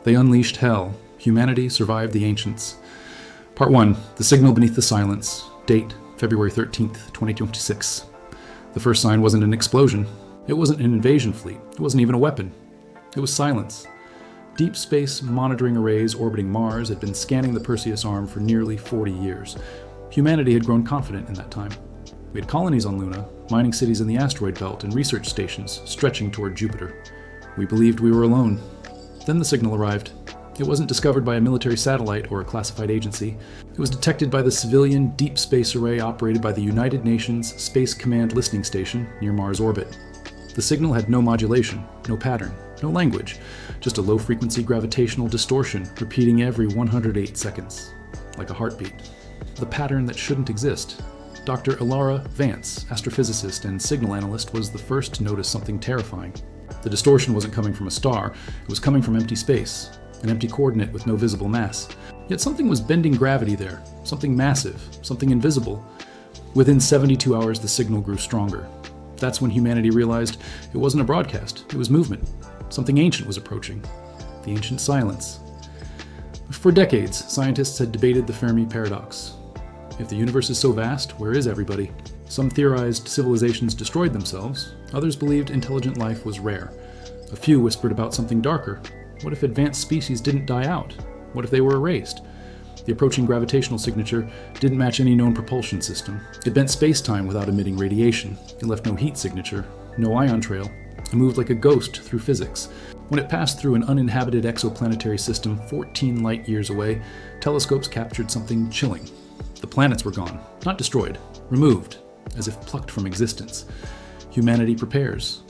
They unleashed hell. Humanity survived the ancients. Part 1. The Signal Beneath the Silence. Date, February 13th, 2026. The first sign wasn't an explosion. It wasn't an invasion fleet. It wasn't even a weapon. It was silence. Deep space monitoring arrays orbiting Mars had been scanning the Perseus arm for nearly 40 years. Humanity had grown confident in that time. We had colonies on Luna, mining cities in the asteroid belt, and research stations stretching toward Jupiter. We believed we were alone. Then the signal arrived. It wasn't discovered by a military satellite or a classified agency. It was detected by the civilian deep space array operated by the United Nations Space Command Listening Station near Mars orbit. The signal had no modulation, no pattern, no language, just a low-frequency gravitational distortion repeating every 108 seconds, like a heartbeat. The pattern that shouldn't exist. Dr. Ilara Vance, astrophysicist and signal analyst, was the first to notice something terrifying. The distortion wasn't coming from a star, it was coming from empty space, an empty coordinate with no visible mass. Yet something was bending gravity there, something massive, something invisible. Within 72 hours, the signal grew stronger. That's when humanity realized it wasn't a broadcast, it was movement. Something ancient was approaching. The ancient silence. For decades, scientists had debated the Fermi paradox. If the universe is so vast, where is everybody? Some theorized civilizations destroyed themselves, others believed intelligent life was rare. A few whispered about something darker. What if advanced species didn't die out? What if they were erased? The approaching gravitational signature didn't match any known propulsion system. It bent space-time without emitting radiation. It left no heat signature, no ion trail. It moved like a ghost through physics. When it passed through an uninhabited exoplanetary system 14 light-years away, telescopes captured something chilling. The planets were gone, not destroyed, removed, as if plucked from existence. Humanity prepares.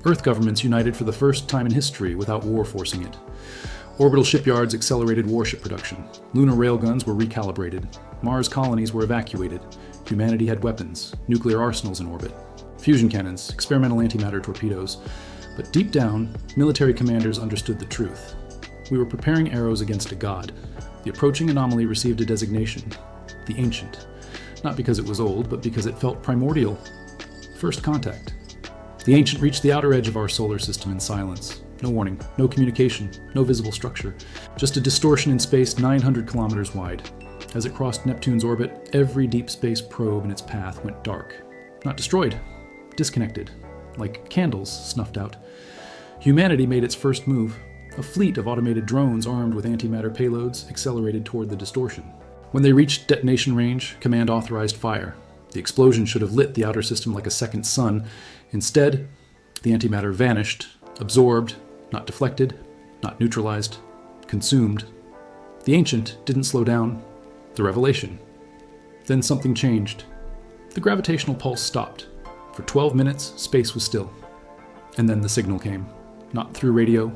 Earth governments united for the first time in history without war forcing it. Orbital shipyards accelerated warship production. Lunar railguns were recalibrated. Mars colonies were evacuated. Humanity had weapons, nuclear arsenals in orbit, fusion cannons, experimental antimatter torpedoes. But deep down, military commanders understood the truth. We were preparing arrows against a god. The approaching anomaly received a designation, the Ancient. Not because it was old, but because it felt primordial. First contact. The Ancient reached the outer edge of our solar system in silence. No warning, no communication, no visible structure. Just a distortion in space 900 kilometers wide. As it crossed Neptune's orbit, every deep space probe in its path went dark. Not destroyed, disconnected, like candles snuffed out. Humanity made its first move. A fleet of automated drones armed with antimatter payloads accelerated toward the distortion. When they reached detonation range, Command authorized fire. The explosion should have lit the outer system like a second sun. Instead, the antimatter vanished, absorbed, not deflected, not neutralized, consumed. The Ancient didn't slow down. The revelation. Then something changed. The gravitational pulse stopped. For 12 minutes, space was still. And then the signal came. Not through radio,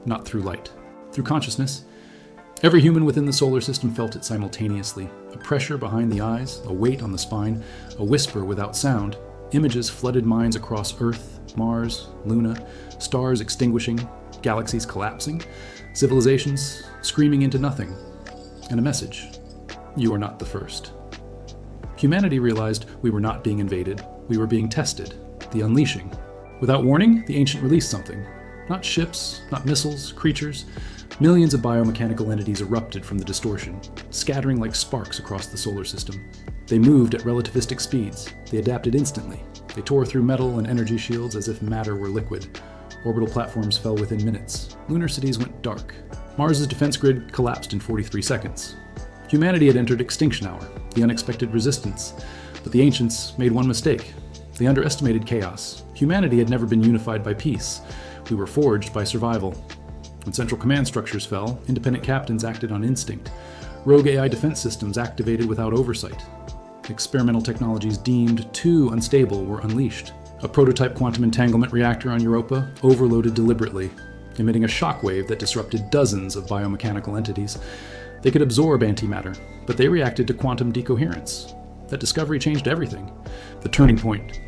not through light. Through consciousness. Every human within the solar system felt it simultaneously. A pressure behind the eyes, a weight on the spine, a whisper without sound. Images flooded minds across Earth, Mars, Luna, stars extinguishing, galaxies collapsing, civilizations screaming into nothing. And a message. You are not the first. Humanity realized we were not being invaded. We were being tested. The unleashing. Without warning, the Ancient released something. Not ships, not missiles, creatures. Millions of biomechanical entities erupted from the distortion, scattering like sparks across the solar system. They moved at relativistic speeds. They adapted instantly. They tore through metal and energy shields as if matter were liquid. Orbital platforms fell within minutes. Lunar cities went dark. Mars's defense grid collapsed in 43 seconds. Humanity had entered extinction hour, the unexpected resistance. But the Ancients made one mistake. They underestimated chaos. Humanity had never been unified by peace. We were forged by survival. When central command structures fell, independent captains acted on instinct. Rogue AI defense systems activated without oversight. Experimental technologies deemed too unstable were unleashed. A prototype quantum entanglement reactor on Europa overloaded deliberately, emitting a shockwave that disrupted dozens of biomechanical entities. They could absorb antimatter, but they reacted to quantum decoherence. That discovery changed everything. The turning point.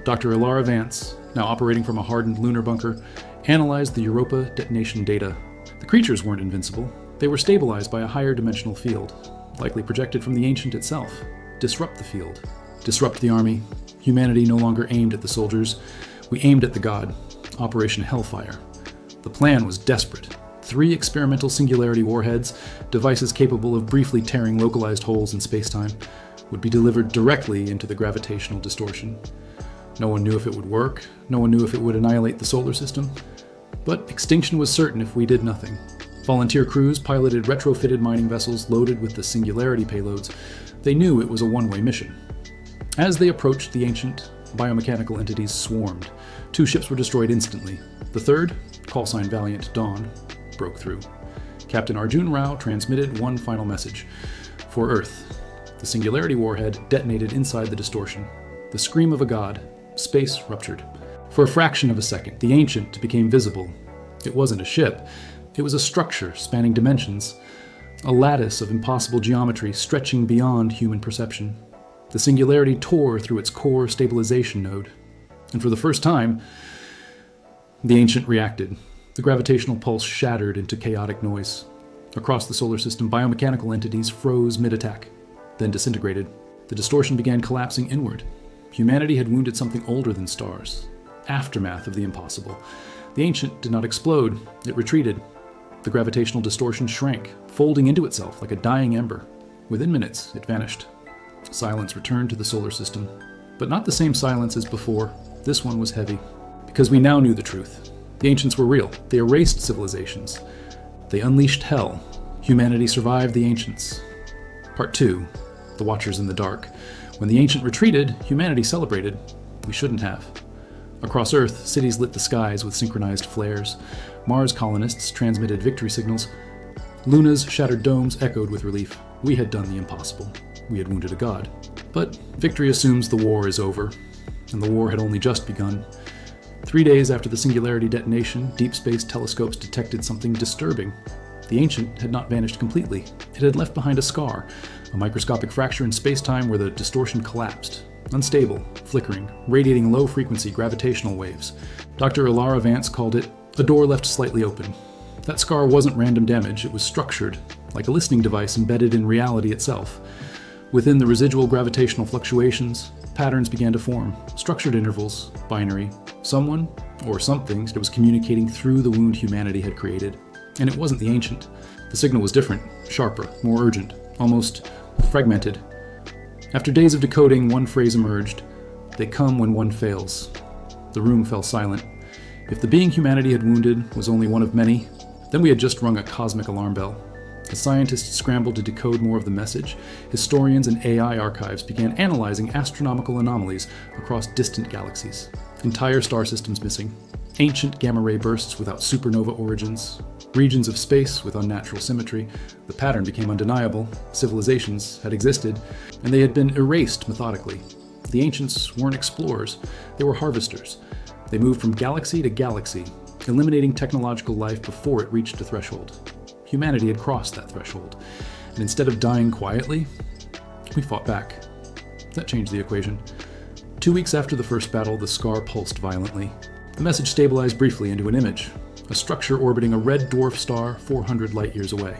Dr. Ilara Vance, now operating from a hardened lunar bunker, analyzed the Europa detonation data. The creatures weren't invincible. They were stabilized by a higher dimensional field, likely projected from the Ancient itself. Disrupt the field. Disrupt the army. Humanity no longer aimed at the soldiers. We aimed at the god. Operation Hellfire. The plan was desperate. 3 experimental Singularity warheads, devices capable of briefly tearing localized holes in spacetime, would be delivered directly into the gravitational distortion. No one knew if it would work, no one knew if it would annihilate the solar system, but extinction was certain if we did nothing. Volunteer crews piloted retrofitted mining vessels loaded with the Singularity payloads. They knew it was a one-way mission. As they approached the ancient, biomechanical entities swarmed. 2 ships were destroyed instantly. The third, callsign Valiant Dawn, broke through. Captain Arjun Rao transmitted one final message. For Earth, the Singularity warhead detonated inside the distortion. The scream of a god. Space ruptured. For a fraction of a second, the ancient became visible. It wasn't a ship. It was a structure spanning dimensions. A lattice of impossible geometry stretching beyond human perception. The Singularity tore through its core stabilization node. And for the first time, the ancient reacted. The gravitational pulse shattered into chaotic noise. Across the solar system, biomechanical entities froze mid-attack, then disintegrated. The distortion began collapsing inward. Humanity had wounded something older than stars. Aftermath of the impossible. The ancient did not explode. It retreated. The gravitational distortion shrank, folding into itself like a dying ember. Within minutes, it vanished. Silence returned to the solar system. But not the same silence as before. This one was heavy. Because we now knew the truth. The ancients were real. They erased civilizations. They unleashed hell. Humanity survived the ancients. Part 2. The Watchers in the Dark. When the ancient retreated, humanity celebrated. We shouldn't have. Across Earth, cities lit the skies with synchronized flares. Mars colonists transmitted victory signals. Luna's shattered domes echoed with relief. We had done the impossible. We had wounded a god. But victory assumes the war is over, and the war had only just begun. 3 days after the Singularity detonation, deep space telescopes detected something disturbing. The ancient had not vanished completely. It had left behind a scar, a microscopic fracture in space-time where the distortion collapsed. Unstable, flickering, radiating low-frequency gravitational waves. Dr. Ilara Vance called it a door left slightly open. That scar wasn't random damage, it was structured, like a listening device embedded in reality itself. Within the residual gravitational fluctuations, patterns began to form, structured intervals, binary. Someone, or something, that was communicating through the wound humanity had created. And it wasn't the ancient. The signal was different, sharper, more urgent, almost fragmented. After days of decoding, one phrase emerged. They come when one fails. The room fell silent. If the being humanity had wounded was only one of many, then we had just rung a cosmic alarm bell. As scientists scrambled to decode more of the message, historians and AI archives began analyzing astronomical anomalies across distant galaxies. Entire star systems missing, ancient gamma-ray bursts without supernova origins, regions of space with unnatural symmetry. The pattern became undeniable. Civilizations had existed, and they had been erased methodically. The ancients weren't explorers, they were harvesters. They moved from galaxy to galaxy, eliminating technological life before it reached a threshold. Humanity had crossed that threshold, and instead of dying quietly, we fought back. That changed the equation. 2 weeks after the first battle, the scar pulsed violently. The message stabilized briefly into an image, a structure orbiting a red dwarf star 400 light-years away.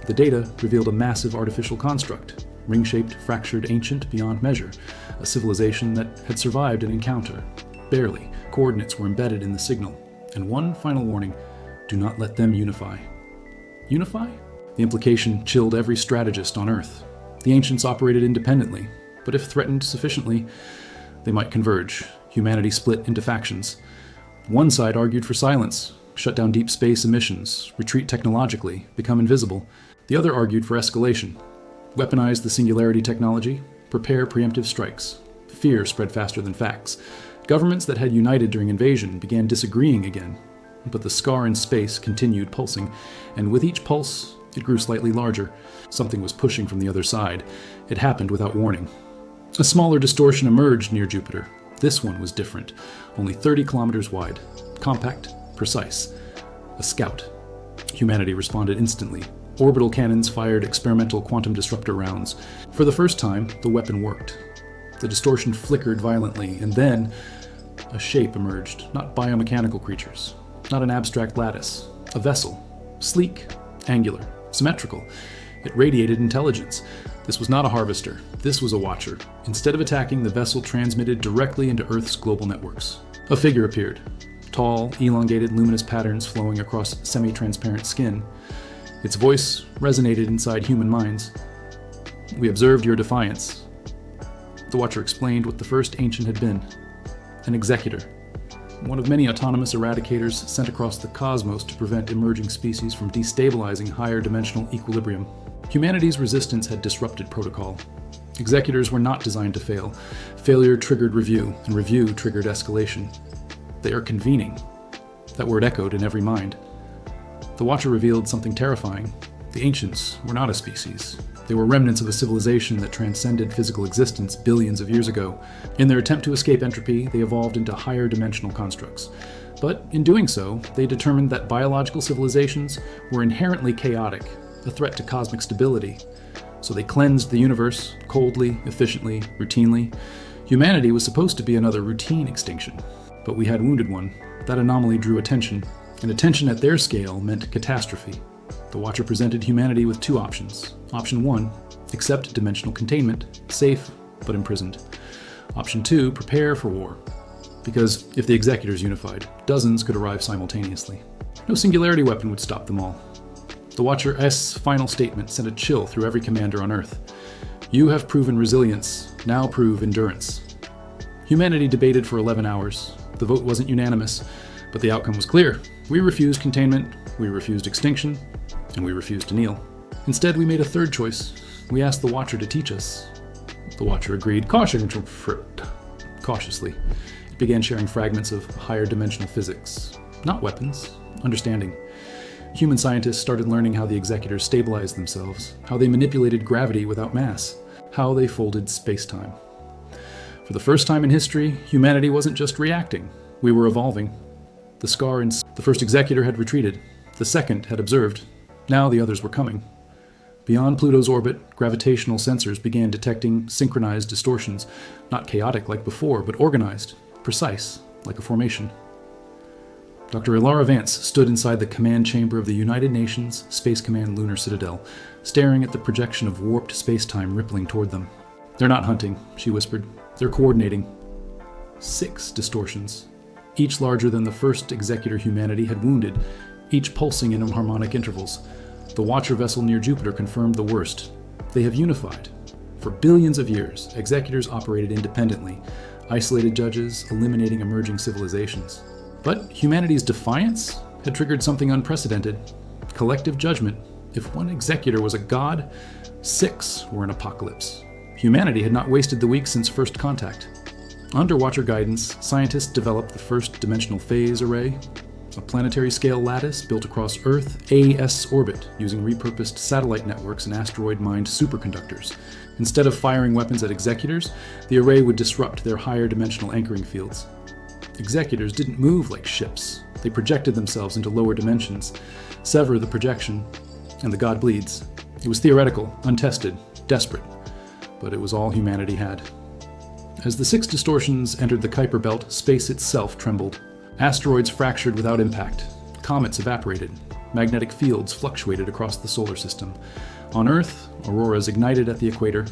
The data revealed a massive artificial construct, ring-shaped, fractured, ancient beyond measure, a civilization that had survived an encounter. Barely. Coordinates were embedded in the signal. And one final warning, do not let them unify. Unify? The implication chilled every strategist on Earth. The ancients operated independently, but if threatened sufficiently, they might converge. Humanity split into factions. One side argued for silence, shut down deep space emissions, retreat technologically, become invisible. The other argued for escalation. Weaponize the Singularity technology, prepare preemptive strikes. Fear spread faster than facts. Governments that had united during invasion began disagreeing again. But the scar in space continued pulsing, and with each pulse, it grew slightly larger. Something was pushing from the other side. It happened without warning. A smaller distortion emerged near Jupiter. This one was different, only 30 kilometers wide. Compact, precise. A scout. Humanity responded instantly. Orbital cannons fired experimental quantum disruptor rounds. For the first time, the weapon worked. The distortion flickered violently, and then a shape emerged, not biomechanical creatures. Not an abstract lattice. A vessel. Sleek, angular, symmetrical. It radiated intelligence. This was not a harvester. This was a watcher. Instead of attacking, the vessel transmitted directly into Earth's global networks. A figure appeared. tall, elongated, luminous patterns flowing across semi-transparent skin. Its voice resonated inside human minds. "We observed your defiance." The Watcher explained what the first ancient had been: an executor, one of many autonomous eradicators sent across the cosmos to prevent emerging species from destabilizing higher dimensional equilibrium. Humanity's resistance had disrupted protocol. Executors were not designed to fail. Failure triggered review, and review triggered escalation. "They are convening." That word echoed in every mind. The Watcher revealed something terrifying. The ancients were not a species. They were remnants of a civilization that transcended physical existence billions of years ago. In their attempt to escape entropy, they evolved into higher dimensional constructs. But in doing so, they determined that biological civilizations were inherently chaotic, a threat to cosmic stability. So they cleansed the universe, coldly, efficiently, routinely. Humanity was supposed to be another routine extinction, but we had wounded one. That anomaly drew attention, and attention at their scale meant catastrophe. The Watcher presented humanity with two options. Option 1, accept dimensional containment, safe but imprisoned. Option 2, prepare for war. Because if the Executors unified, dozens could arrive simultaneously. No singularity weapon would stop them all. The Watcher's final statement sent a chill through every commander on Earth. "You have proven resilience, now prove endurance." Humanity debated for 11 hours. The vote wasn't unanimous, but the outcome was clear. We refused containment, we refused extinction, and we refused to kneel. Instead, we made a third choice. We asked the Watcher to teach us. The Watcher agreed cautiously. It began sharing fragments of higher dimensional physics. Not weapons, understanding. Human scientists started learning how the Executors stabilized themselves, how they manipulated gravity without mass, how they folded space-time. For the first time in history, humanity wasn't just reacting. We were evolving. The first Executor had retreated. The second had observed. Now the others were coming. Beyond Pluto's orbit, gravitational sensors began detecting synchronized distortions, not chaotic like before, but organized, precise, like a formation. Dr. Ilara Vance stood inside the command chamber of the United Nations Space Command Lunar Citadel, staring at the projection of warped space-time rippling toward them. "They're not hunting," she whispered. "They're coordinating." 6 distortions, each larger than the first Executor humanity had wounded, each pulsing in harmonic intervals. The Watcher vessel near Jupiter confirmed the worst. They have unified. For billions of years, Executors operated independently, isolated judges, eliminating emerging civilizations. But humanity's defiance had triggered something unprecedented. Collective judgment. If one Executor was a god, 6 were an apocalypse. Humanity had not wasted the weeks since first contact. Under Watcher guidance, scientists developed the first dimensional phase array, a planetary-scale lattice built across Earth-AS orbit using repurposed satellite networks and asteroid-mined superconductors. Instead of firing weapons at Executors, the array would disrupt their higher dimensional anchoring fields. Executors didn't move like ships. They projected themselves into lower dimensions. Sever the projection, and the god bleeds. It was theoretical, untested, desperate, but it was all humanity had. As the 6 distortions entered the Kuiper Belt, space itself trembled. Asteroids fractured without impact. Comets evaporated. Magnetic fields fluctuated across the solar system. On Earth, auroras ignited at the equator.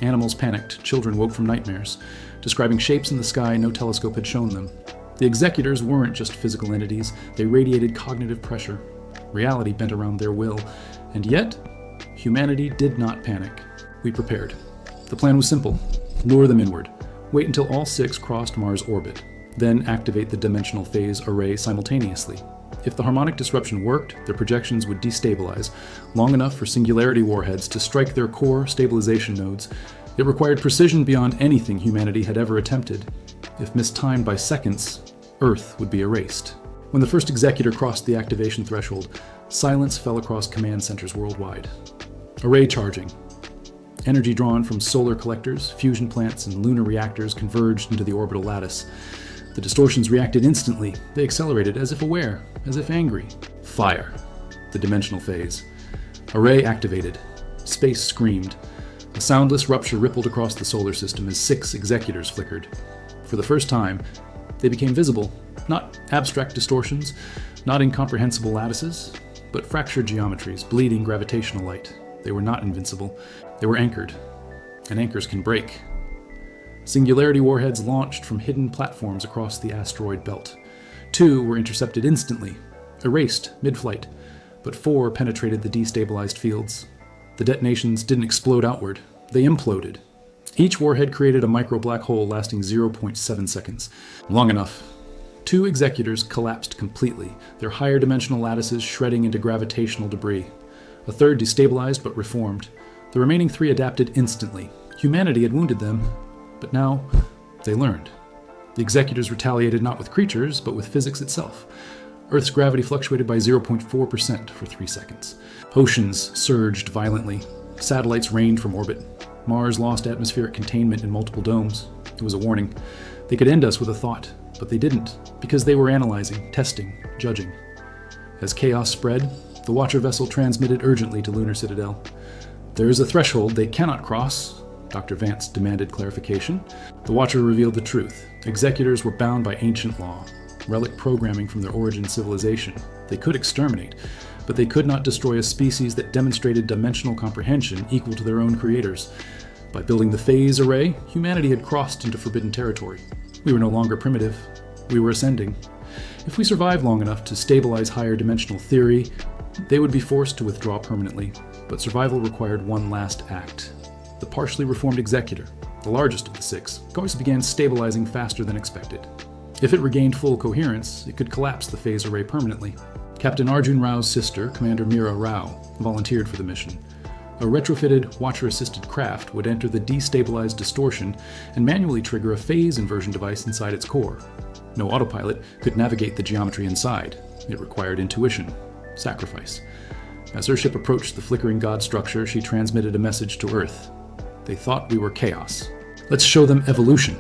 Animals panicked. Children woke from nightmares, describing shapes in the sky no telescope had shown them. The Executors weren't just physical entities. They radiated cognitive pressure. Reality bent around their will. And yet, humanity did not panic. We prepared. The plan was simple. Lure them inward. Wait until all 6 crossed Mars' orbit. Then activate the dimensional phase array simultaneously. If the harmonic disruption worked, their projections would destabilize, long enough for singularity warheads to strike their core stabilization nodes. It required precision beyond anything humanity had ever attempted. If mistimed by seconds, Earth would be erased. When the first Executor crossed the activation threshold, silence fell across command centers worldwide. Array charging. Energy drawn from solar collectors, fusion plants, and lunar reactors converged into the orbital lattice. The distortions reacted instantly. They accelerated, as if aware, as if angry. Fire. The dimensional phase. Array activated. Space screamed. A soundless rupture rippled across the solar system as 6 Executors flickered. For the first time, they became visible. Not abstract distortions, not incomprehensible lattices, but fractured geometries, bleeding gravitational light. They were not invincible. They were anchored. And anchors can break. Singularity warheads launched from hidden platforms across the asteroid belt. 2 were intercepted instantly, erased mid-flight, but 4 penetrated the destabilized fields. The detonations didn't explode outward, they imploded. Each warhead created a micro-black hole lasting 0.7 seconds. Long enough. 2 Executors collapsed completely, their higher dimensional lattices shredding into gravitational debris. A third destabilized but reformed. The remaining 3 adapted instantly. Humanity had wounded them, but now they learned. The Executors retaliated not with creatures, but with physics itself. Earth's gravity fluctuated by 0.4% for 3 seconds. Oceans surged violently. Satellites rained from orbit. Mars lost atmospheric containment in multiple domes. It was a warning. They could end us with a thought, but they didn't, because they were analyzing, testing, judging. As chaos spread, the Watcher vessel transmitted urgently to Lunar Citadel. There is a threshold they cannot cross. Dr. Vance demanded clarification. The Watcher revealed the truth. Executors were bound by ancient law, relic programming from their origin civilization. They could exterminate, but they could not destroy a species that demonstrated dimensional comprehension equal to their own creators. By building the phase array, humanity had crossed into forbidden territory. We were no longer primitive. We were ascending. If we survived long enough to stabilize higher dimensional theory, they would be forced to withdraw permanently. But survival required one last act. The partially reformed Executor, the largest of the 6, of course began stabilizing faster than expected. If it regained full coherence, it could collapse the phase array permanently. Captain Arjun Rao's sister, Commander Meera Rao, volunteered for the mission. A retrofitted, Watcher-assisted craft would enter the destabilized distortion and manually trigger a phase inversion device inside its core. No autopilot could navigate the geometry inside. It required intuition, sacrifice. As her ship approached the flickering god structure, she transmitted a message to Earth. They thought we were chaos. Let's show them evolution.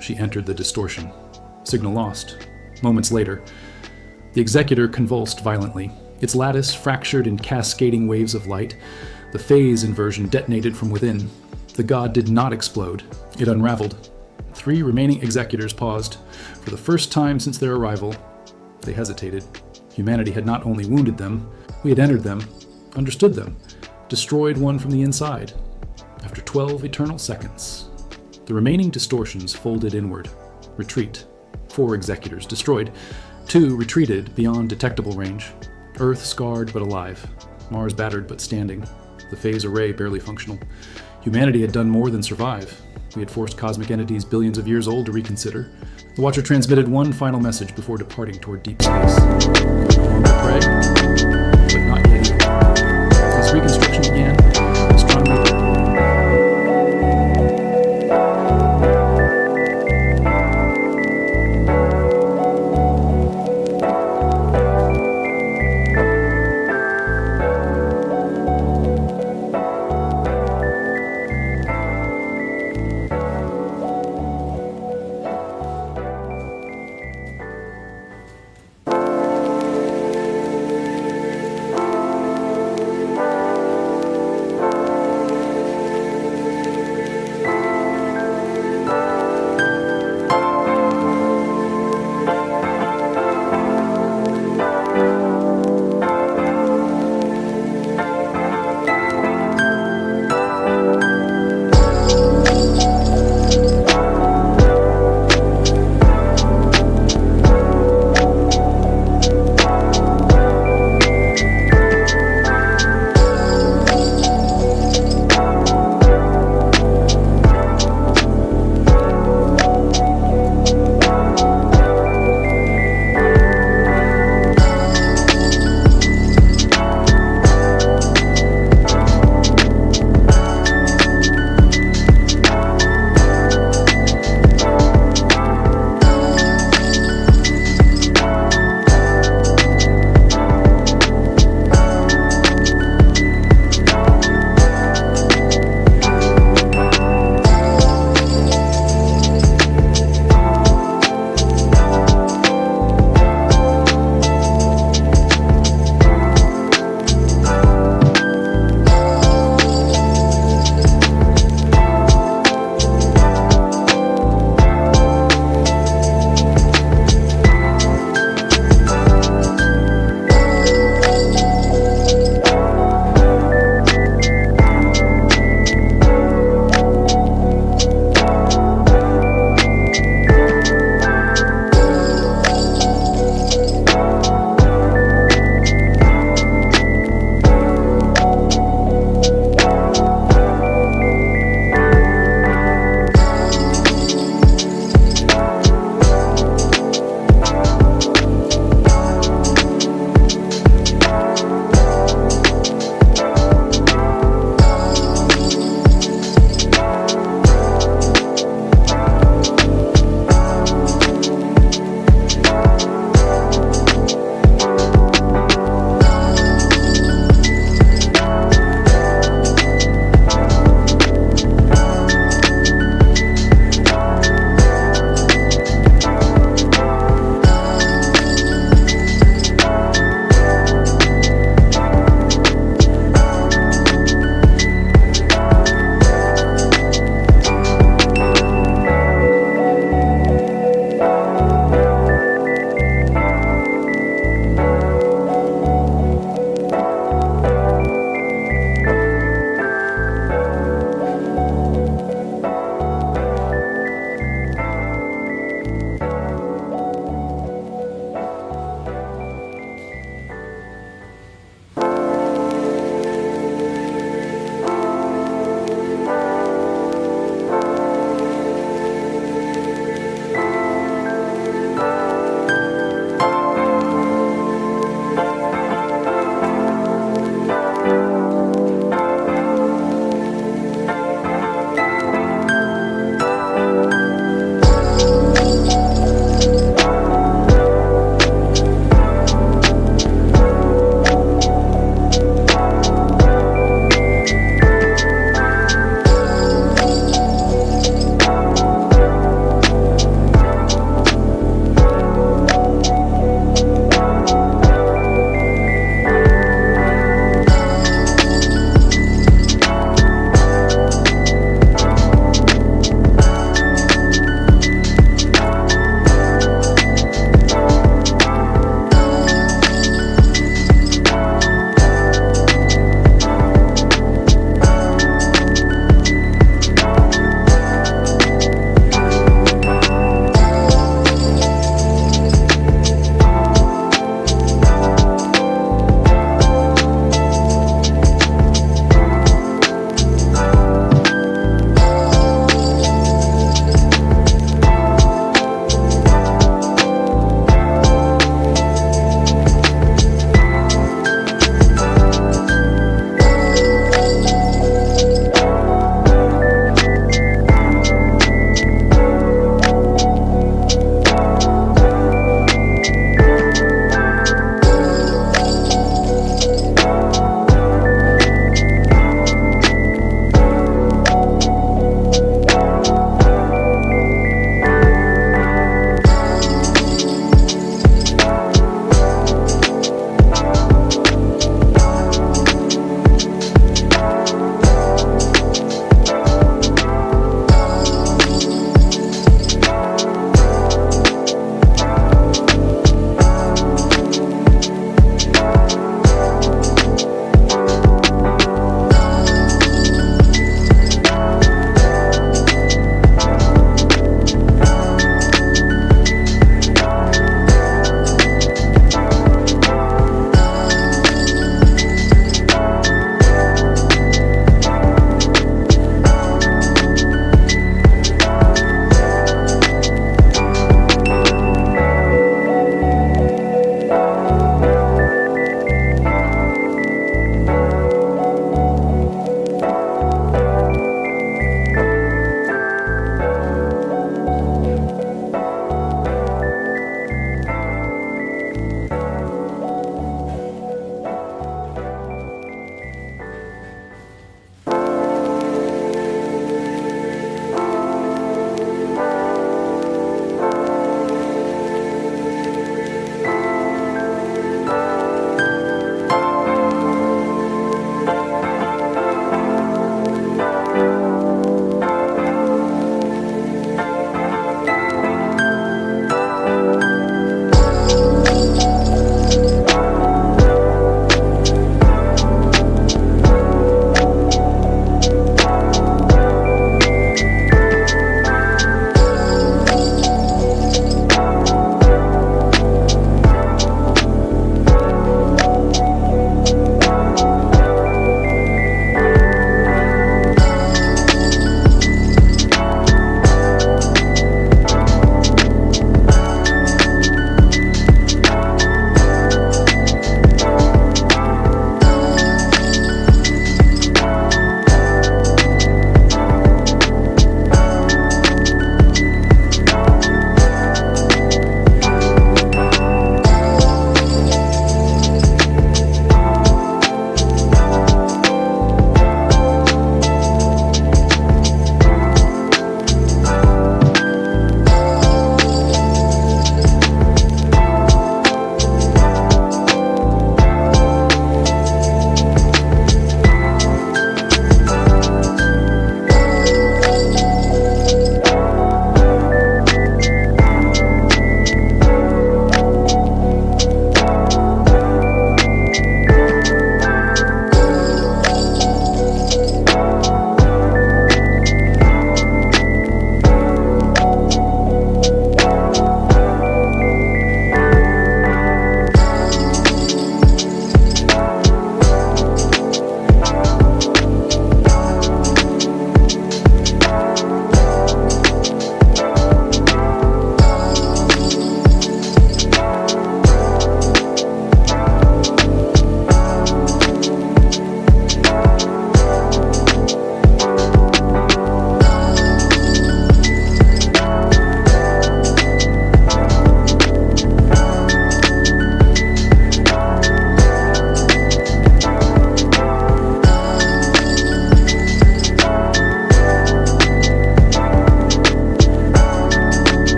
She entered the distortion. Signal lost. Moments later, the Executor convulsed violently. Its lattice fractured in cascading waves of light. The phase inversion detonated from within. The god did not explode. It unraveled. 3 remaining Executors paused. For the first time since their arrival, they hesitated. Humanity had not only wounded them, we had entered them, understood them, destroyed one from the inside. After 12 eternal seconds, the remaining distortions folded inward. Retreat. 4 Executors destroyed. 2 retreated beyond detectable range. Earth scarred but alive. Mars battered but standing. The phase array barely functional. Humanity had done more than survive. We had forced cosmic entities billions of years old to reconsider. The Watcher transmitted one final message before departing toward deep space. Prey, but not yet. Let's reconstruct